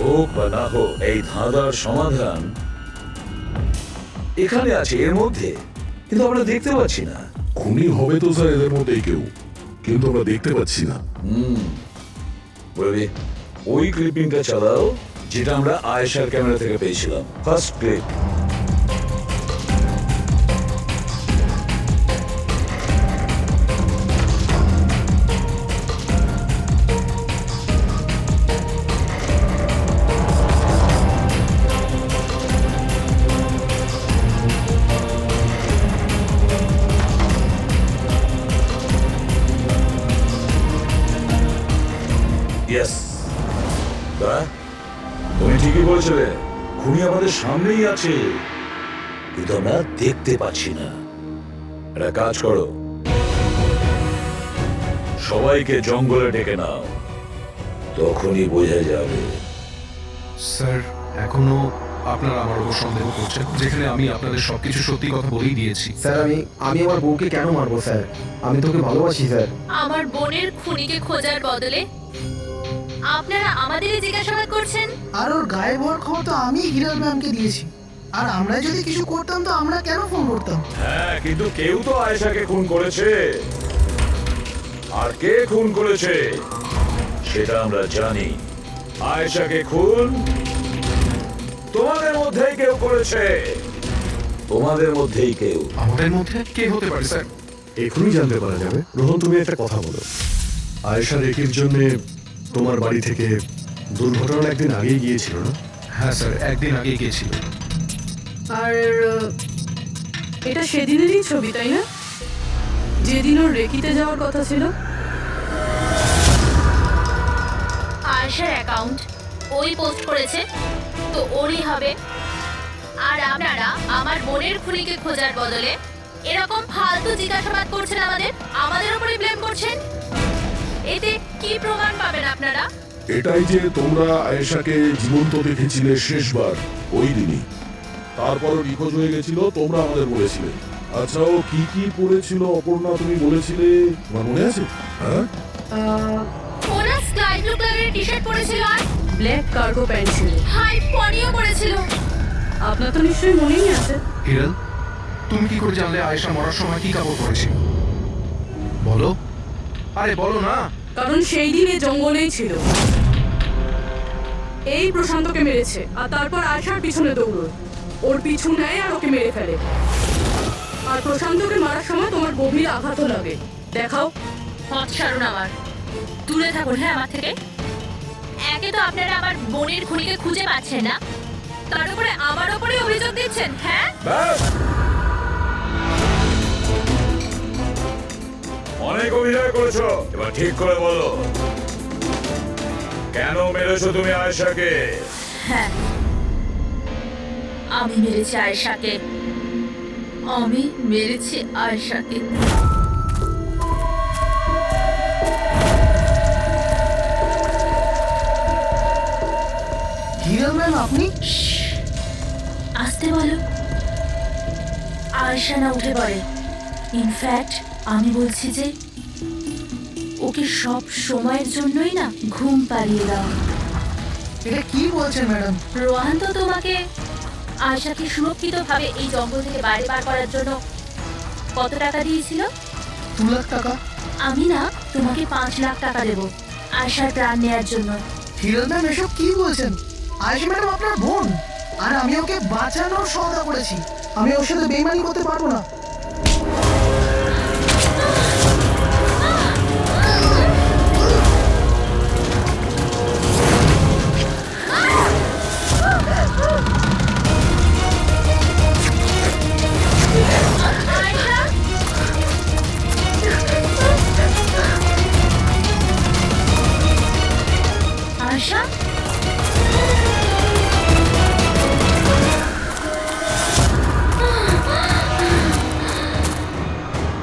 ও পানাহ, এই ধাঁধার সমাধান এখানে আছে, এর মধ্যে, কিন্তু আমরা দেখতে পাচ্ছি না। খুনি হবে তো স্যার এদের মধ্যেই কেউ, কিন্তু আমরা দেখতে পাচ্ছি না। বলবি ওই ক্লিপিংটা চালাও যেটা আমরা আয়েশার ক্যামেরা থেকে পেয়েছিলাম, ফার্স্ট ক্লিপ। ইয়েস, তুমি ঠিকই বলছিলে, খুনি আমাদের সামনেই আছে, কিন্তু আমরা দেখতে পাচ্ছি না। একটা কাজ করো, সবাইকে জঙ্গলে ডেকে নাও, তখনই বোঝা যাবে। স্যার, এখনো আপনারা আমার উপর সন্দেহ করছেন, যেখানে আমি আপনাদের সবকিছু সত্যি কথা বলেই দিয়েছি। স্যার, আমি আমার বউকে কেন মারবো স্যার? আমি তোকে ভালোবাসি স্যার। আমার বোনের খুনিকে খোঁজার বদলে আপনারা আমাদেরই জিজ্ঞাসাবাদ করছেন। আর ওর গায়েব হওয়ার খবর তো আমি হিরাল ম্যামকে দিয়েছি। আর আমরা যদি কিছু করতাম তো আমরা কেন ফোন করতাম? হ্যাঁ, কিন্তু কেউ তো আয়েশাকে খুন করেছে, আর কে খুন করেছে সেটা আমরা জানি। আয়েশাকে খুন তোমাদের মধ্যেই কেউ করেছে, তোমাদের মধ্যেই কেউ। আমাদের মধ্যে কে হতে পারে স্যার? এখনই জানতে পারা যাবে। রোহন, তুমি একটা কথা বলো, আয়েশা রেকির জন্য তোমার বাড়ি থেকে দুর্ঘটনা একদিন আগেই গিয়েছিল না? হ্যাঁ স্যার, একদিন আগে গিয়েছিল। আর এটা সেদিনেরই ছবি তাই না, যেদিন ওর রেকিতে যাওয়ার কথা ছিল? আয়েশার অ্যাকাউন্ট ওই পোস্ট করেছে, তো ওরই হবে। আর আপনারা আমার বোনের খুনিকে খোঁজার বদলে এরকম ফালতু জিজ্ঞাসাবাদ করছেন, আমাদের উপরে ব্লেম করছেন। এতে কি প্রমাণ পাবেন আপনারা? এটাই যে তোমরা আয়েশাকে জীবন্ত দেখেছিলে শেষবার ওই দিনই, তারপরও নিখোঁজ হয়ে গেছিল, তোমরা আমাদের বলেছিলে। আচ্ছা, ও কি কি পড়েছিল অপর্ণা, তুমি বলেছিলে, তোমার মনে আছে? হ্যাঁ, ওরা স্কাই ব্লু কালারের টি-শার্ট পরেছিল আর ব্ল্যাক কার্গো প্যান্ট ছিল। হাই পনিও পরেছিল। আপনার তো নিশ্চয়ই মনেই আছে। হিরণ, তুমি কি করে জানলে আয়েশা মরার সময় কি কাপড় পরেছিল? বলো, আরে বলো না। কারণ সেই দিন এই জঙ্গলেই ছিল। এই প্রশান্তকে মেরেছে আর তারপর আয়শার পিছনে দৌড়োয়, ওর পিছু নেয় আর ওকে মেরে ফেলে। আর প্রশান্তকে মারার সময় তোমার গভীর আঘাতও লাগে। দেখাও। হাত ছাড়ুন আমার, দূরে থাকুন। হ্যাঁ, আমার থেকে। একে তো আপনারা আমার বোনের খুনিকে খুঁজে পাচ্ছেন না, তার উপরে আমার উপরে অভিযোগ দিচ্ছেন। হ্যাঁ, ব্যাস, অনেক অভিনয় করেছো, এবার ঠিক করে বলো, কেন মেরেছো তুমি আয়েশাকে? হ্যাঁ, আমি মেরেছি আয়েশাকে। আমি মেরেছি আয়েশাকে। হিরণ ম্যাম, আপনি? আসতে বলো। আয়েশা না উঠে পড়ে। ইনফ্যাক্ট আমি বলছি যে ওকে সব সময়ের জন্যই না ঘুম পাড়িয়ে দাও। এটা কি বলছেন ম্যাডাম? রোহান তো তোমাকে আয়েশাকে সুরক্ষিতভাবে এই জঙ্গল থেকে বাইরে বার করার জন্য কত টাকা দিয়েছিল? 2 লাখ টাকা। আমি না তোমাকে 5 লাখ টাকা দেবো আয়েশার প্রাণ নেয়ার জন্য। হিরণ ম্যাম, এসব কি বলছেন? আয়েশা ম্যাডাম আপনার বোন, আর আমি ওকে বাঁচানোর সওদা করেছি। আমি ওর সাথে বেইমানি করতে পারবো না। আয়েশা,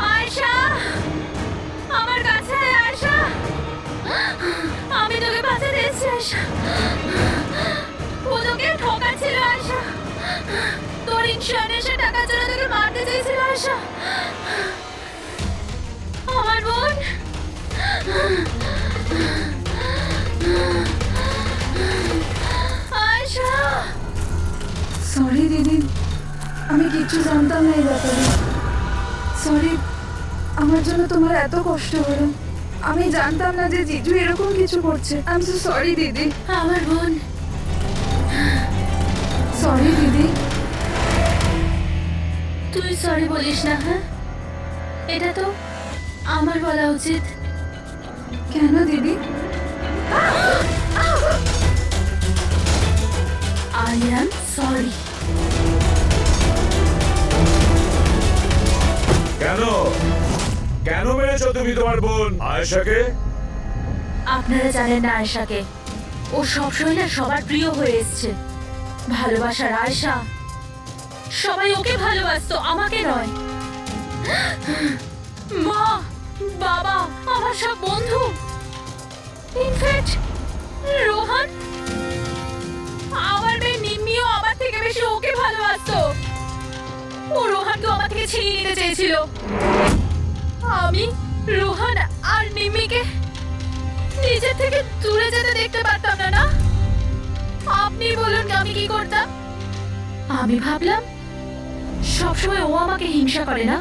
আয়েশা, আমার কাছে আয় আয়েশা। আমি তোকে বাঁচাতে এসেছি আয়েশা। ও তোকে ঠকাচ্ছিল আয়েশা। তোর ইন্স্যুরেন্সের টাকার জন্য তোকে মারতে চেয়েছিল আয়েশা। আমার বোন। আয়েশা, সরি দিদি, আমি কিচ্ছু জানতাম না এই ব্যাপারে। সরি, আমার জন্য তোমার এত কষ্ট হলো। আমি জানতাম না যে জিজু এরকম কিছু করছে। আই এম সো সরি দিদি। আমার বোন। সরি দিদি। তুই সরি বলিস না? হ্যাঁ, এটা তো আমার বলা উচিত। কেন দিদি? I am sorry. কেন কেন মেরেছো তুমি তোমার বোন আয়েশাকে? আপনারা জানেন না আয়েশাকে, ও সবসময় না সবার প্রিয় হয়ে এসছে। ভালোবাসার আয়েশা, সবাই ওকে ভালোবাসতো, আমাকে নয়। মা, বাবা, আমার সব বন্ধু, ইনফ্যাক্ট রোহান, আমার মেয়ে নিম্মিও আমার থেকে বেশি ওকে ভালোবাসতো। ও রোহানকে আমার থেকে ছিনিয়ে নিতে চেয়েছিল। আমি রোহান আর নিম্মিকে নিজের থেকে দূরে যেতে দেখতে পারতাম না। না, আপনি বলুন আমি কি করতাম? আমি ভাবলাম সবসময় ও আমাকে হিংসা করে না,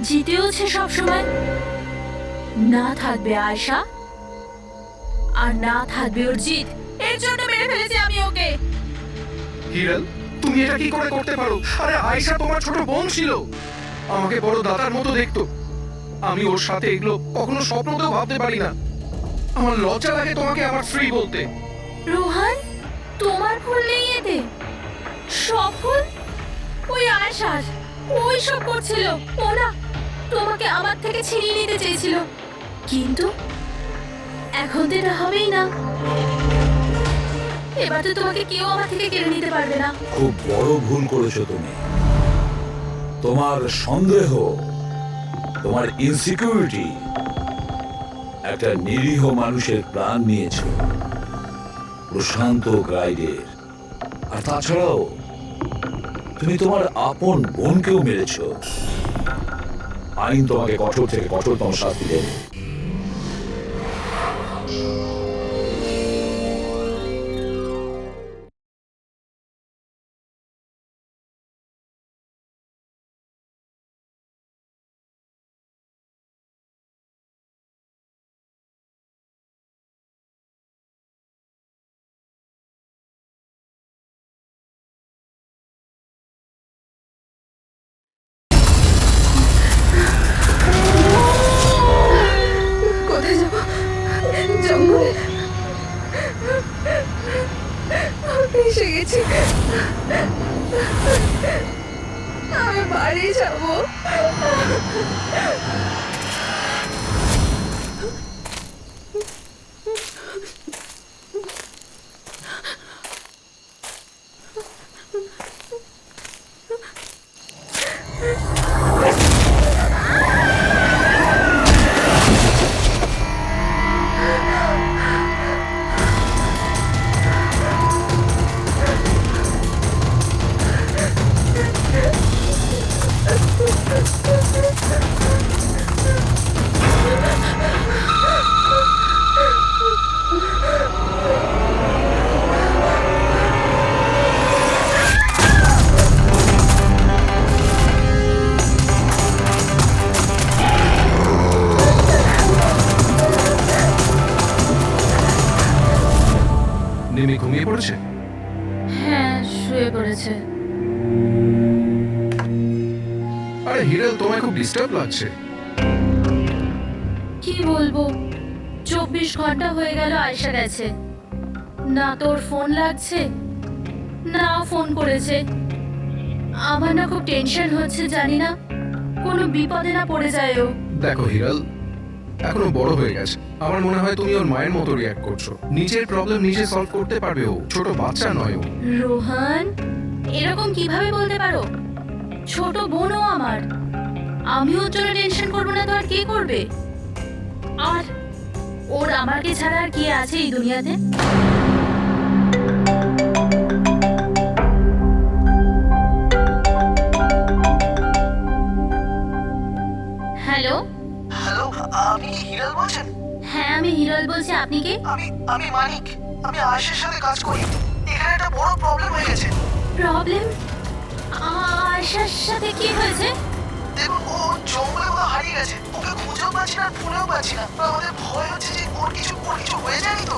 জিতেওছে সবসময়। না থাকবে আয়েশা, আর না থাকবে ওর জিত। এর জন্য মেরে ফেলেছি আমি ওকে। হিরণ, তুমি এটা কি করে করতে পারো? আরে আয়েশা তোমার ছোট বোন ছিল, আমাকে বড় দাদার মতো দেখতো। আমি ওর সাথে এগুলো কখনো স্বপ্নতেও ভাবতে পারি না। আমার লজ্জা লাগে তোমাকে আমার ফ্রি বলতে। রোহান, তোমার ভুল নেই এতে। সব ভুল ওই আয়শার। ওই সব করছিল। ওরা তোমাকে আমার থেকে ছিনিয়ে নিতে চেয়েছিল, কিন্তু এখন তো এটা হবেই না। এবার তো তোমাকে কেউ আমার থেকে কেড়ে নিতে পারবে না। খুব বড় ভুল করেছো তুমি। তোমার সন্দেহ, তোমার ইনসিকিউরিটি একটা নিরীহ মানুষের প্রাণ নিয়েছো, প্রশান্ত গাইডের। আর তাছাড়াও তুমি তোমার আপন বোনকেও মেরেছো। আইন তোমাকে কঠোর থেকে কঠোরতম শাস্তি দেবে। কোথায় যাব? জঙ্গলে। আমি এসে গেছি। আমি বাড়ি যাব। নিমি ঘুমিয়ে পড়েছে? হ্যাঁ, শুয়ে পড়েছে। আরে হিরেল, তোমায় খুব ডিস্টার্ব লাগছে। কি বলবো, 24 ঘন্টা হয়ে গেল আয়শা গেছে। না তোর ফোন লাগছে, না ফোন করেছে। আমার না খুব টেনশন হচ্ছে, জানি না কোনো বিপদে না পড়ে যায় ও। দেখো হিরাল, এখনো বড় হয়ে গেছে। আমার মনে হয় তুমি ওর মায়ের মতো রিয়াক্ট করছো। নিজের প্রবলেম নিজে সলভ করতে পারবে ও, ছোট বাচ্চা নয় ও। রোহান, এরকম কিভাবে বলতে পারো? ছোট বোনও আমার। আমি ওর জন্য টেনশন করবো না তো আর কে করবে? আর ওর আমাকে ছাড়া আর কে আছে এই দুনিয়াতে? হ্যালো হ্যালো, আপনি কি হিরাল বলছেন? হ্যাঁ, আমি হিরল বলছি। আপনি কে? আমি মানিক। আমি আয়েশার সাথে কাজ করি। এখানে একটা বড় প্রবলেম হয়ে গেছে। প্রবলেম? আয়শার সাথে কি হয়েছে? দেখুন, ও জঙ্গলে কোথাও হারিয়ে গেছে। ওকে খুঁজেও পাচ্ছি না, ফোনেও পাচ্ছি না। আমাদের ভয় হচ্ছে যে ওর কিছু হয়ে যায়নি তো।